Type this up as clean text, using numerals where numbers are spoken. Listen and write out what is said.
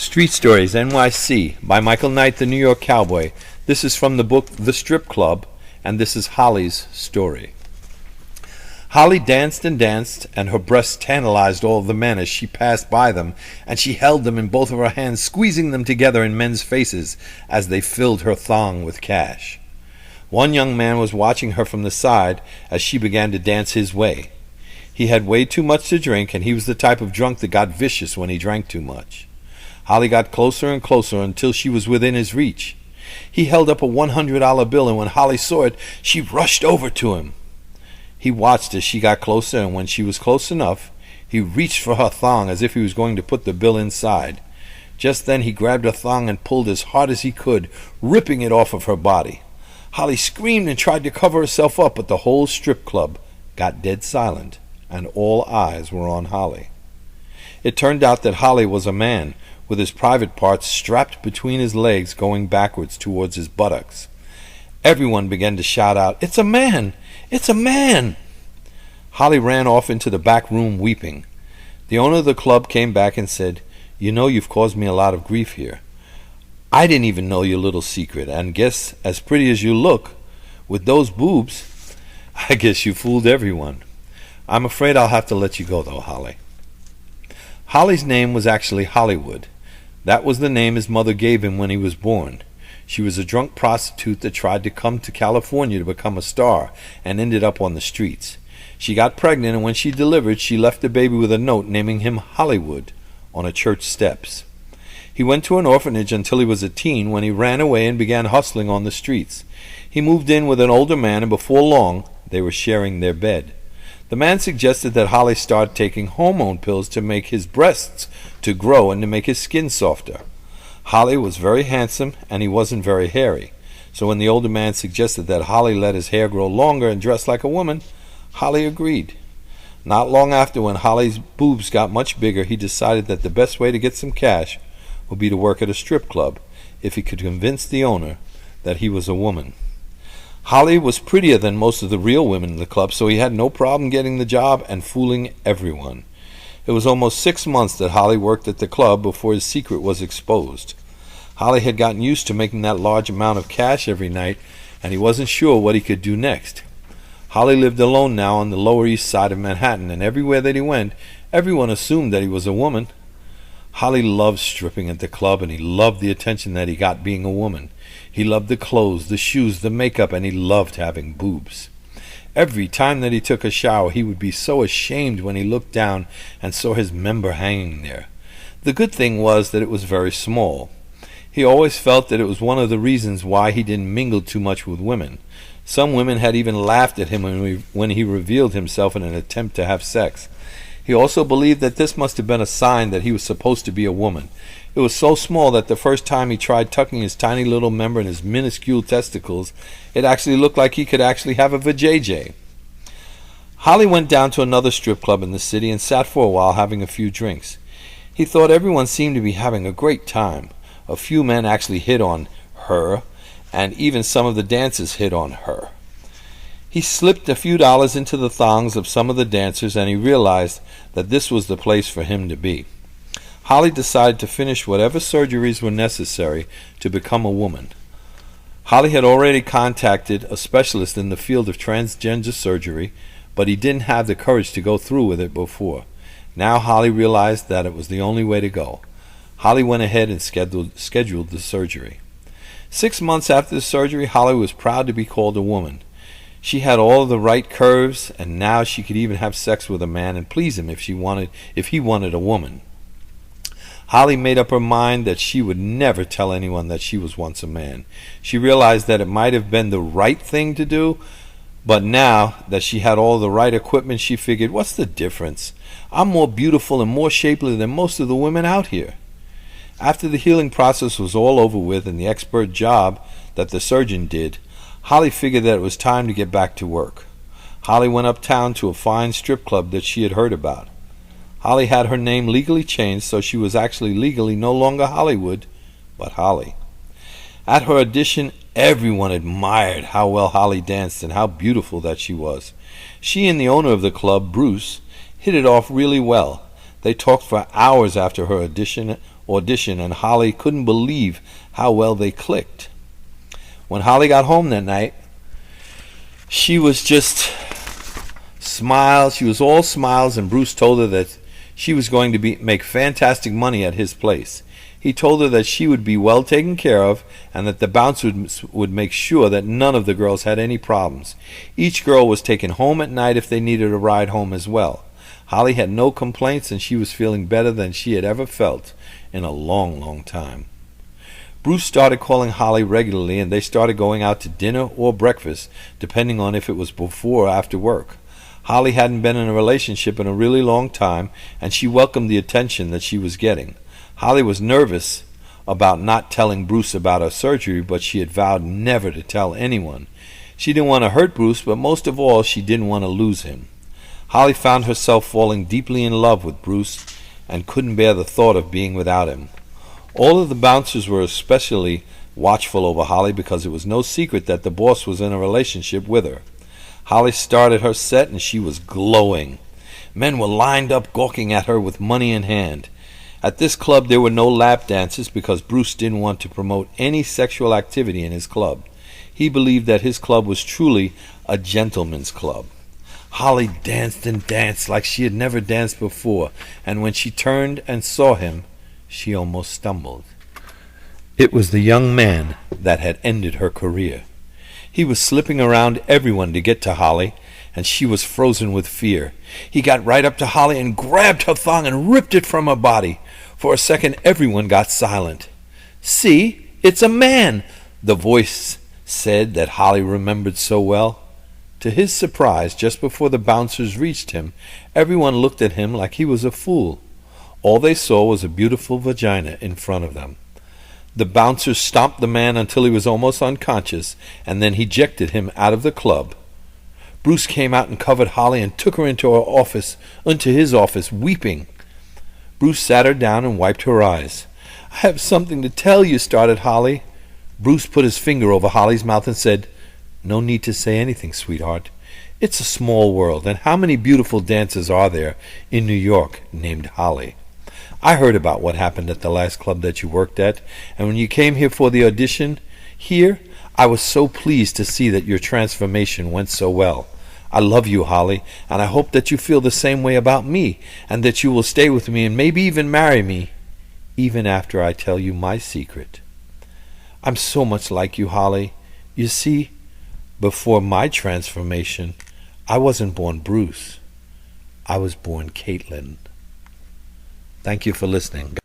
Street Stories NYC by Michael Knight, the New York Cowboy. This is from the book The Strip Club, and this is Holly's story. Holly danced and danced, and her breasts tantalized all the men as she passed by them, and she held them in both of her hands, squeezing them together in men's faces as they filled her thong with cash. One young man was watching her from the side as she began to dance his way. He had way too much to drink, and he was the type of drunk that got vicious when he drank too much. Holly got closer and closer until she was within his reach. He held up a $100 bill, and when Holly saw it, she rushed over to him. He watched as she got closer, and when she was close enough, he reached for her thong as if he was going to put the bill inside. Just then he grabbed her thong and pulled as hard as he could, ripping it off of her body. Holly screamed and tried to cover herself up, but the whole strip club got dead silent, and all eyes were on Holly. It turned out that Holly was a man, with his private parts strapped between his legs going backwards towards his buttocks. Everyone began to shout out, "It's a man! It's a man!" Holly ran off into the back room weeping. The owner of the club came back and said, "You know you've caused me a lot of grief here. I didn't even know your little secret, and guess, as pretty as you look, with those boobs, I guess you fooled everyone. I'm afraid I'll have to let you go, though, Holly." Holly's name was actually Hollywood. That was the name his mother gave him when he was born. She was a drunk prostitute that tried to come to California to become a star and ended up on the streets. She got pregnant, and when she delivered, she left the baby with a note naming him Hollywood on a church steps. He went to an orphanage until he was a teen, when he ran away and began hustling on the streets. He moved in with an older man, and before long they were sharing their bed. The man suggested that Holly start taking hormone pills to make his breasts to grow and to make his skin softer. Holly was very handsome, and he wasn't very hairy. So when the older man suggested that Holly let his hair grow longer and dress like a woman, Holly agreed. Not long after, when Holly's boobs got much bigger, he decided that the best way to get some cash would be to work at a strip club if he could convince the owner that he was a woman. Holly was prettier than most of the real women in the club, so he had no problem getting the job and fooling everyone. It was almost 6 months that Holly worked at the club before his secret was exposed. Holly had gotten used to making that large amount of cash every night, and he wasn't sure what he could do next. Holly lived alone now on the Lower East Side of Manhattan, and everywhere that he went, everyone assumed that he was a woman. Holly loved stripping at the club, and he loved the attention that he got being a woman. He loved the clothes, the shoes, the makeup, and he loved having boobs. Every time that he took a shower, he would be so ashamed when he looked down and saw his member hanging there. The good thing was that it was very small. He always felt that it was one of the reasons why he didn't mingle too much with women. Some women had even laughed at him when he revealed himself in an attempt to have sex. He also believed that this must have been a sign that he was supposed to be a woman. It was so small that the first time he tried tucking his tiny little member in his minuscule testicles, it actually looked like he could actually have a vajayjay. Holly went down to another strip club in the city and sat for a while having a few drinks. He thought everyone seemed to be having a great time. A few men actually hit on her, and even some of the dancers hit on her. He slipped a few dollars into the thongs of some of the dancers, and he realized that this was the place for him to be. Holly decided to finish whatever surgeries were necessary to become a woman. Holly had already contacted a specialist in the field of transgender surgery, but he didn't have the courage to go through with it before. Now Holly realized that it was the only way to go. Holly went ahead and scheduled the surgery. 6 months after the surgery, Holly was proud to be called a woman. She had all of the right curves, and now she could even have sex with a man and please him if he wanted a woman. Holly made up her mind that she would never tell anyone that she was once a man. She realized that it might have been the right thing to do, but now that she had all the right equipment, she figured, what's the difference? I'm more beautiful and more shapely than most of the women out here. After the healing process was all over with and the expert job that the surgeon did, Holly figured that it was time to get back to work. Holly went uptown to a fine strip club that she had heard about. Holly had her name legally changed, so she was actually legally no longer Hollywood, but Holly. At her audition, everyone admired how well Holly danced and how beautiful that she was. She and the owner of the club, Bruce, hit it off really well. They talked for hours after her audition, audition, and Holly couldn't believe how well they clicked. When Holly got home that night, she was just smiles. She was all smiles, and Bruce told her that she was going to make fantastic money at his place. He told her that she would be well taken care of and that the bouncers would make sure that none of the girls had any problems. Each girl was taken home at night if they needed a ride home as well. Holly had no complaints, and she was feeling better than she had ever felt in a long, long time. Bruce started calling Holly regularly, and they started going out to dinner or breakfast, depending on if it was before or after work. Holly hadn't been in a relationship in a really long time, and she welcomed the attention that she was getting. Holly was nervous about not telling Bruce about her surgery, but she had vowed never to tell anyone. She didn't want to hurt Bruce, but most of all, she didn't want to lose him. Holly found herself falling deeply in love with Bruce and couldn't bear the thought of being without him. All of the bouncers were especially watchful over Holly because it was no secret that the boss was in a relationship with her. Holly started her set and she was glowing. Men were lined up gawking at her with money in hand. At this club there were no lap dances because Bruce didn't want to promote any sexual activity in his club. He believed that his club was truly a gentleman's club. Holly danced and danced like she had never danced before, and when she turned and saw him, she almost stumbled. It was the young man that had ended her career. He was slipping around everyone to get to Holly, and she was frozen with fear. He got right up to Holly and grabbed her thong and ripped it from her body. For a second, everyone got silent. "See, it's a man," the voice said that Holly remembered so well. To his surprise, just before the bouncers reached him, everyone looked at him like he was a fool. All they saw was a beautiful vagina in front of them. The bouncers stomped the man until he was almost unconscious, and then ejected him out of the club. Bruce came out and covered Holly and took her into his office, weeping. Bruce sat her down and wiped her eyes. "I have something to tell you," started Holly. Bruce put his finger over Holly's mouth and said, "No need to say anything, sweetheart. It's a small world, and how many beautiful dancers are there in New York named Holly? I heard about what happened at the last club that you worked at, and when you came here for the audition here, I was so pleased to see that your transformation went so well. I love you, Holly, and I hope that you feel the same way about me, and that you will stay with me and maybe even marry me, even after I tell you my secret. I'm so much like you, Holly. You see, before my transformation, I wasn't born Bruce. I was born Caitlin." Thank you for listening.